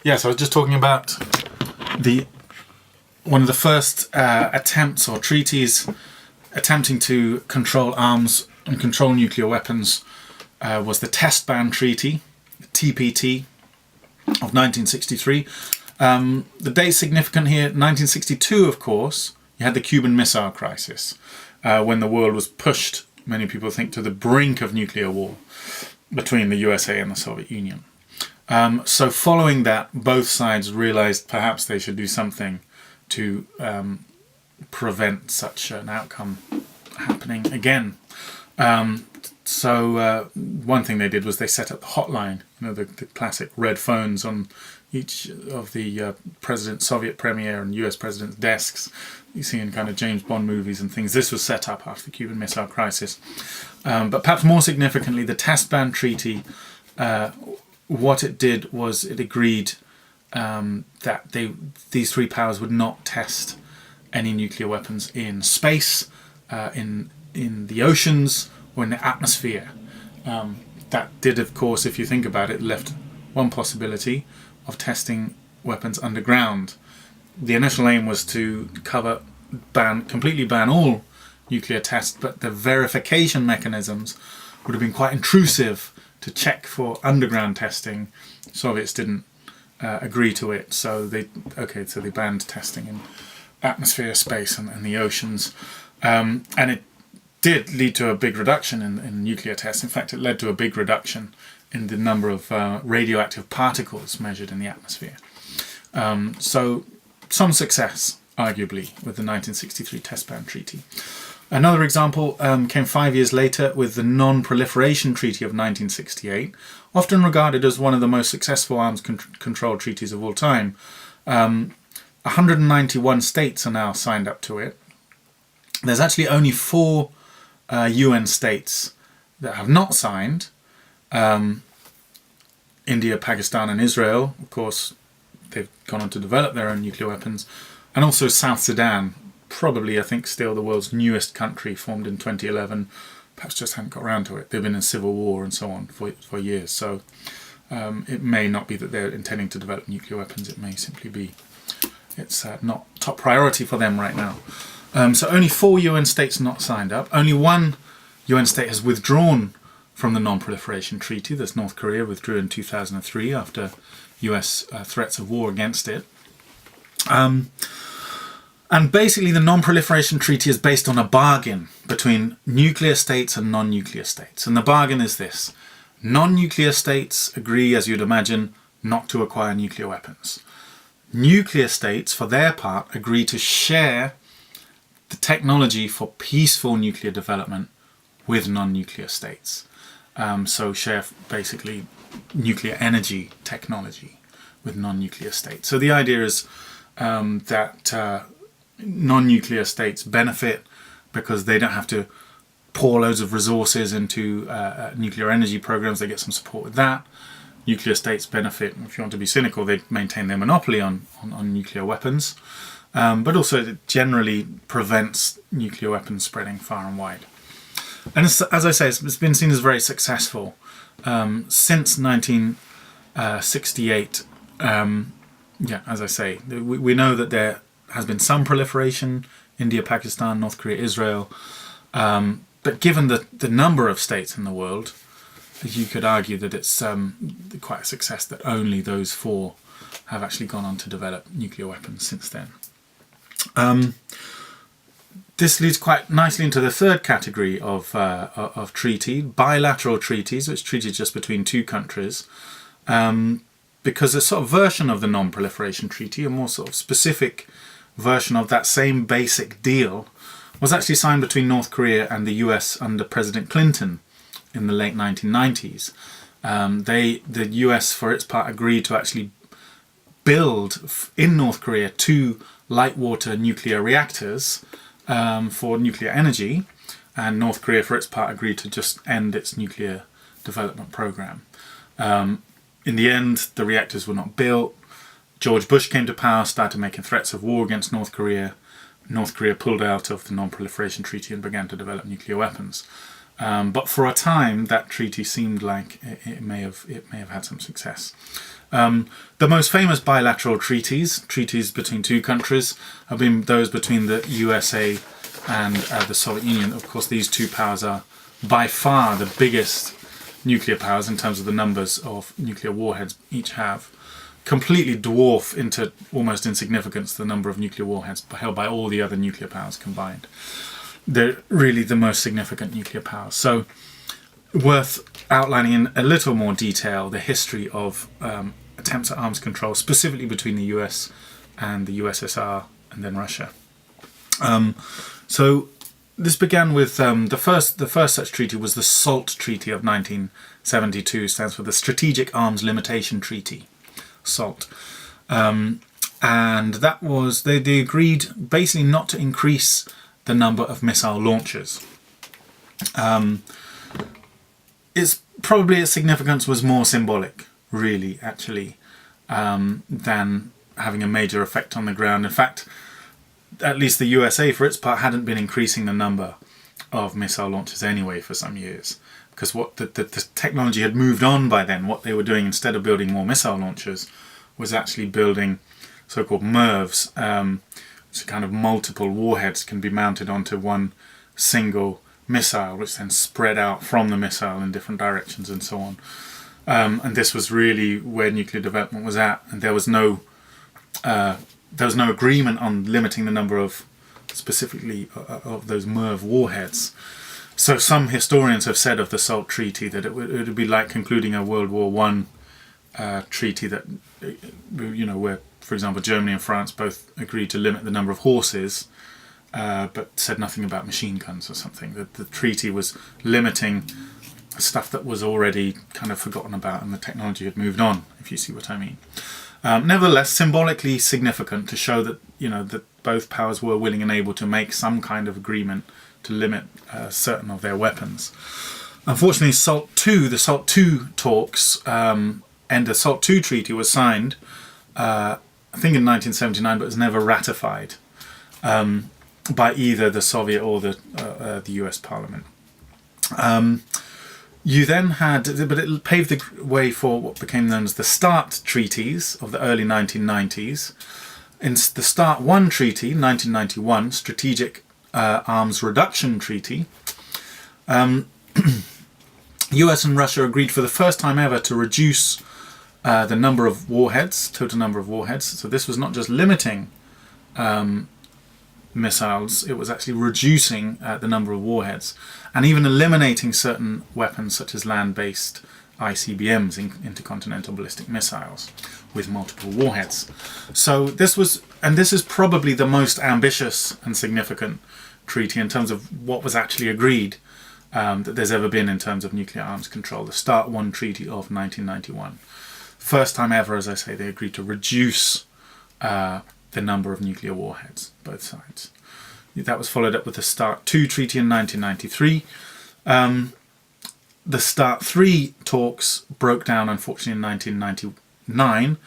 Yes, I was just talking about one of the first attempts or treaties attempting to control arms and control nuclear weapons was the Test Ban Treaty, TPT, of 1963. The date's significant here. 1962, of course, you had the Cuban Missile Crisis, when the world was pushed, many people think, to the brink of nuclear war between the USA and the Soviet Union. So following that, both sides realized perhaps they should do something to prevent such an outcome happening again. So one thing they did was they set up the hotline, the classic red phones on each of the Soviet premier and US president's desks you see in kind of James Bond movies and things. This was set up after the Cuban Missile Crisis. But perhaps more significantly, the Test Ban Treaty, what it did was it agreed that these three powers would not test any nuclear weapons in space, in the oceans, or in the atmosphere. That did, of course, if you think about it, left one possibility of testing weapons underground. The initial aim was to completely ban all nuclear tests, but the verification mechanisms would have been quite intrusive to check for underground testing. Soviets didn't agree to it, so they banned testing in atmosphere, space, and the oceans. And it did lead to a big reduction in nuclear tests. In fact, it led to a big reduction in the number of radioactive particles measured in the atmosphere. So some success, arguably, with the 1963 Test Ban Treaty. Another example came 5 years later with the Non-Proliferation Treaty of 1968, often regarded as one of the most successful arms control treaties of all time. 191 states are now signed up to it. There's actually only 4 UN states that have not signed. India, Pakistan and Israel, of course, they've gone on to develop their own nuclear weapons. And also South Sudan, probably, I think, still the world's newest country, formed in 2011, perhaps just hadn't got around to it. They've been in civil war and so on for years. So it may not be that they're intending to develop nuclear weapons. It may simply be it's not top priority for them right now. So only 4 UN states not signed up. Only 1 UN state has withdrawn from the Non-Proliferation Treaty. That's North Korea, withdrew in 2003 after US threats of war against it. And basically the Non-Proliferation Treaty is based on a bargain between nuclear states and non-nuclear states. And the bargain is this. Non-nuclear states agree, as you'd imagine, not to acquire nuclear weapons. Nuclear states, for their part, agree to share the technology for peaceful nuclear development with non-nuclear states. So share basically nuclear energy technology with non-nuclear states. So the idea is that non-nuclear states benefit because they don't have to pour loads of resources into nuclear energy programs. They get some support with that. Nuclear states benefit, if you want to be cynical, they maintain their monopoly on nuclear weapons. But also it generally prevents nuclear weapons spreading far and wide. And as I say, it's been seen as very successful since 1968. As I say, we know that there has been some proliferation, India, Pakistan, North Korea, Israel. But given the number of states in the world, you could argue that it's quite a success that only those 4 have actually gone on to develop nuclear weapons since then. This leads quite nicely into the third category of treaty, bilateral treaties, which treaties just between 2 countries. Because a sort of version of the Non-Proliferation Treaty, a more sort of specific version of that same basic deal, was actually signed between North Korea and the US under President Clinton in the late 1990s. The US, for its part, agreed to actually build in North Korea 2 light water nuclear reactors for nuclear energy, and North Korea, for its part, agreed to just end its nuclear development program. In the end, the reactors were not built. George Bush came to power, started making threats of war against North Korea. North Korea pulled out of the Non-Proliferation Treaty and began to develop nuclear weapons. But for a time, that treaty seemed like it may have had some success. The most famous bilateral treaties between two countries, have been those between the USA and the Soviet Union. Of course, these two powers are by far the biggest nuclear powers in terms of the numbers of nuclear warheads each have. Completely dwarf into almost insignificance the number of nuclear warheads held by all the other nuclear powers combined. They're really the most significant nuclear powers. So, worth outlining in a little more detail the history of attempts at arms control, specifically between the US and the USSR and then Russia. So this began with the first such treaty was the SALT Treaty of 1972, stands for the Strategic Arms Limitation Treaty, SALT. And that was, they agreed basically not to increase the number of missile launches. It's probably its significance was more symbolic, really, actually, than having a major effect on the ground. In fact, at least the USA, for its part, hadn't been increasing the number of missile launches anyway for some years, because what the technology had moved on by then. What they were doing, instead of building more missile launchers, was actually building so-called MIRVs, so kind of multiple warheads can be mounted onto one single missile, which then spread out from the missile in different directions and so on. And this was really where nuclear development was at, and there was no agreement on limiting the number of, specifically, of those MIRV warheads. So some historians have said of the SALT Treaty that it would be like concluding a World War I treaty that, where, for example, Germany and France both agreed to limit the number of horses, but said nothing about machine guns or something. The treaty was limiting stuff that was already kind of forgotten about, and the technology had moved on, if you see what I mean. Nevertheless, symbolically significant to show that that both powers were willing and able to make some kind of agreement to limit certain of their weapons. Unfortunately, the SALT II talks and the SALT II treaty was signed, I think in 1979, but was never ratified by either the Soviet or the US Parliament. You then had, but it paved the way for what became known as the START treaties of the early 1990s. In the START I treaty, 1991, Strategic Arms Reduction Treaty, US and Russia agreed for the first time ever to reduce the number of warheads, total number of warheads. So this was not just limiting missiles, it was actually reducing the number of warheads, and even eliminating certain weapons such as land-based ICBMs, intercontinental ballistic missiles, with multiple warheads. So this is probably the most ambitious and significant treaty in terms of what was actually agreed that there's ever been in terms of nuclear arms control. The START I Treaty of 1991. First time ever, as I say, they agreed to reduce the number of nuclear warheads, both sides. That was followed up with the START II Treaty in 1993. The START III talks broke down, unfortunately, in 1999.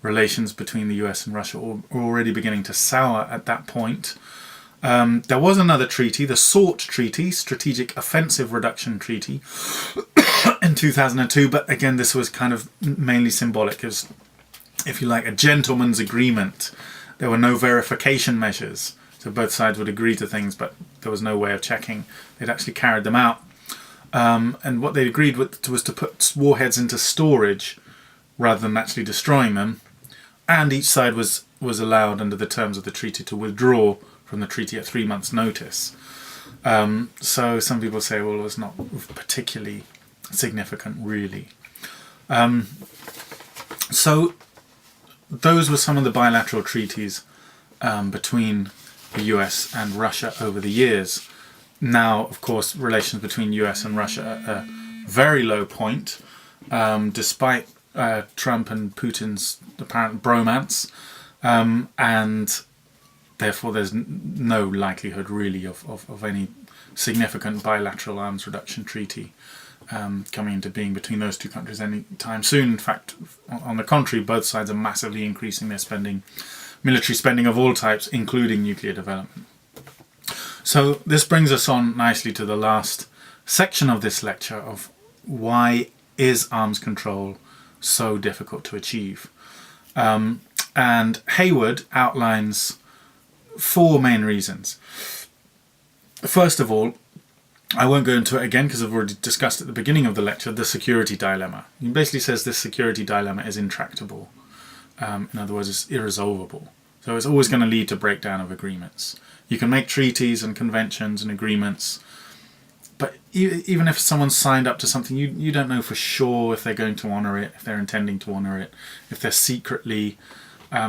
Relations between the US and Russia were already beginning to sour at that point. There was another treaty, the SORT Treaty, Strategic Offensive Reduction Treaty, in 2002, but again, this was kind of mainly symbolic. It was, if you like, a gentleman's agreement. There were no verification measures, so both sides would agree to things, but there was no way of checking they'd actually carried them out. And what they agreed with was to put warheads into storage rather than actually destroying them, and each side was allowed under the terms of the treaty to withdraw from the treaty at 3 months' notice. So some people say, well, it was not particularly significant, really. So those were some of the bilateral treaties between the US and Russia over the years. Now, of course, relations between US and Russia are at a very low point, despite Trump and Putin's apparent bromance, and therefore there's no likelihood really of any significant bilateral arms reduction treaty coming into being between those two countries anytime soon. In fact, on the contrary, both sides are massively increasing their spending, military spending of all types, including nuclear development. So this brings us on nicely to the last section of this lecture of why is arms control so difficult to achieve. And Hayward outlines 4 main reasons. First of all, I won't go into it again because I've already discussed at the beginning of the lecture the security dilemma. He basically says this security dilemma is intractable. In other words, it's irresolvable. So it's always going to lead to breakdown of agreements. You can make treaties and conventions and agreements, but even if someone's signed up to something, you don't know for sure if they're going to honour it, if they're intending to honour it, if they're secretly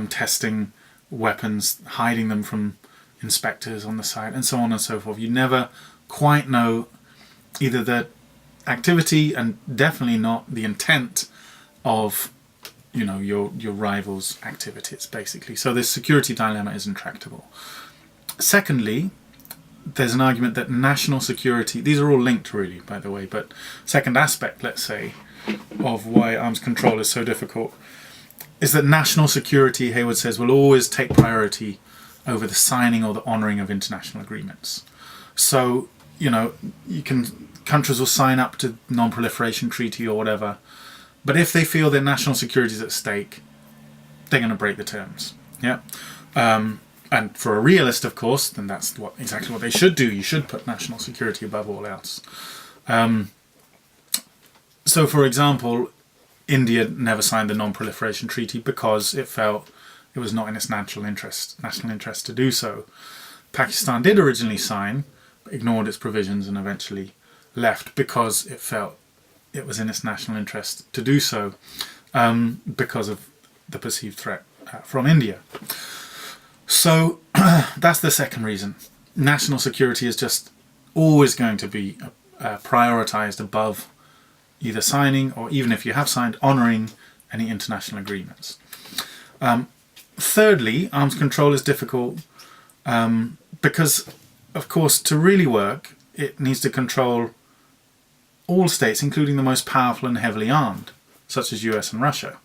testing weapons, hiding them from inspectors on the site, and so on and so forth. You never quite know either the activity and definitely not the intent of your rival's activities, basically. So this security dilemma is intractable. Secondly, there's an argument that national security, these are all linked really, by the way, but second aspect, let's say, of why arms control is so difficult is that national security, Hayward says, will always take priority over the signing or the honouring of international agreements. So, countries will sign up to Non-Proliferation Treaty or whatever, but if they feel their national security is at stake, they're going to break the terms. Yeah. And for a realist, of course, then that's exactly what they should do. You should put national security above all else. So, for example, India never signed the Non-Proliferation Treaty because it felt it was not in its national interest to do so. Pakistan did originally sign, but ignored its provisions and eventually left because it felt it was in its national interest to do so, because of the perceived threat from India. So that's the second reason. National security is just always going to be prioritized above either signing or, even if you have signed, honouring any international agreements. Thirdly, arms control is difficult because, of course, to really work, it needs to control all states, including the most powerful and heavily armed, such as US and Russia.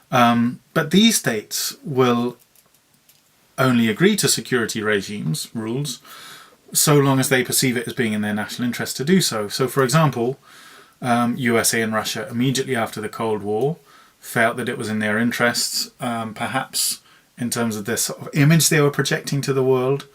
But these states will only agree to security regimes, rules, so long as they perceive it as being in their national interest to do so. So, for example, USA and Russia, immediately after the Cold War, felt that it was in their interests, perhaps in terms of this sort of image they were projecting to the world,